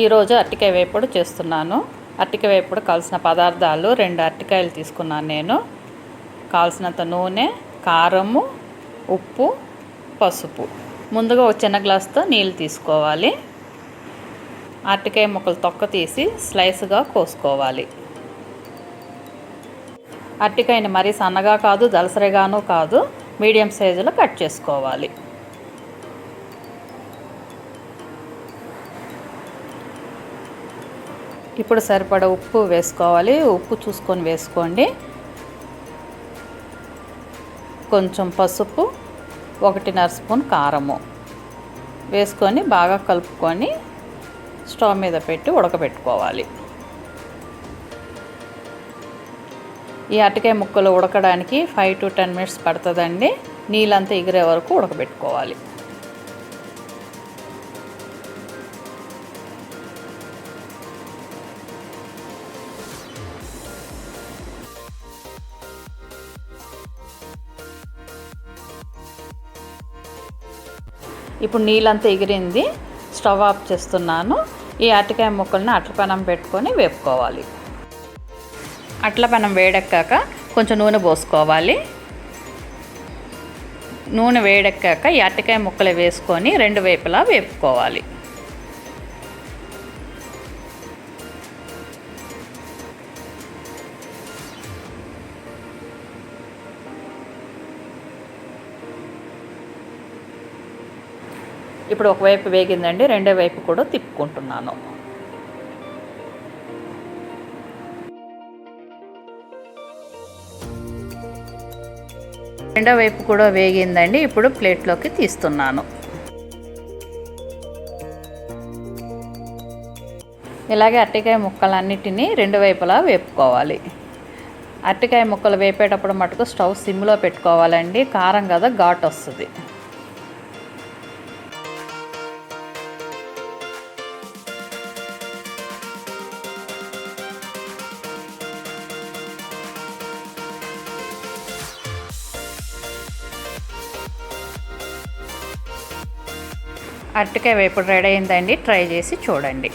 ఈరోజు అరటికాయ వేపుడు చేస్తున్నాను. అరటికాయ వేపుడు కావాల్సిన పదార్థాలు: 2 అరటికాయలు తీసుకున్నాను నేను. కావాల్సినంత నూనె, కారము, ఉప్పు, పసుపు. ముందుగా ఒక చిన్న గ్లాసుతో నీళ్ళు తీసుకోవాలి. అరటికాయ ముక్కలు తొక్క తీసి స్లైస్గా కోసుకోవాలి. అరటికాయని మరీ సన్నగా కాదు, దలసరిగాను కాదు, మీడియం సైజులో కట్ చేసుకోవాలి. ఇప్పుడు సరిపడా ఉప్పు వేసుకోవాలి. ఉప్పు చూసుకొని వేసుకోండి. కొంచెం పసుపు, 1.5 స్పూన్ కారము వేసుకొని బాగా కలుపుకొని స్టవ్ మీద పెట్టి ఉడకబెట్టుకోవాలి. ఈ అరటికాయ ముక్కలు ఉడకడానికి 5 to 10 minutes పడుతుందండి. నీళ్ళంతా ఎగిరే వరకు ఉడకబెట్టుకోవాలి. ఇప్పుడు నీళ్ళంతా ఎగిరింది. స్టవ్ ఆఫ్ చేస్తున్నాను. ఈ అరటికాయ ముక్కల్ని అట్ల పెనం పెట్టుకొని వేపుకోవాలి. అట్ల పెనం వేడెక్కాక కొంచెం నూనె పోసుకోవాలి. నూనె వేడెక్కాక ఈ అరటికాయ ముక్కలు వేసుకొని 2 వైపులా వేపుకోవాలి. ఇప్పుడు ఒకవైపు వేగిందండి, రెండో వైపు కూడా తిప్పుకుంటున్నాను. రెండో వైపు కూడా వేగిందండి. ఇప్పుడు ప్లేట్లోకి తీస్తున్నాను. ఇలాగే అరటికాయ ముక్కలన్నిటినీ 2 వైపులా వేపుకోవాలి. అరటికాయ ముక్కలు వేపేటప్పుడు మటుకు స్టవ్ సిమ్లో పెట్టుకోవాలండి. కారం కదా, ఘాటు వస్తుంది. అరటికాయ వేపుడు రెడీ అయిందండి. ట్రై చేసి చూడండి.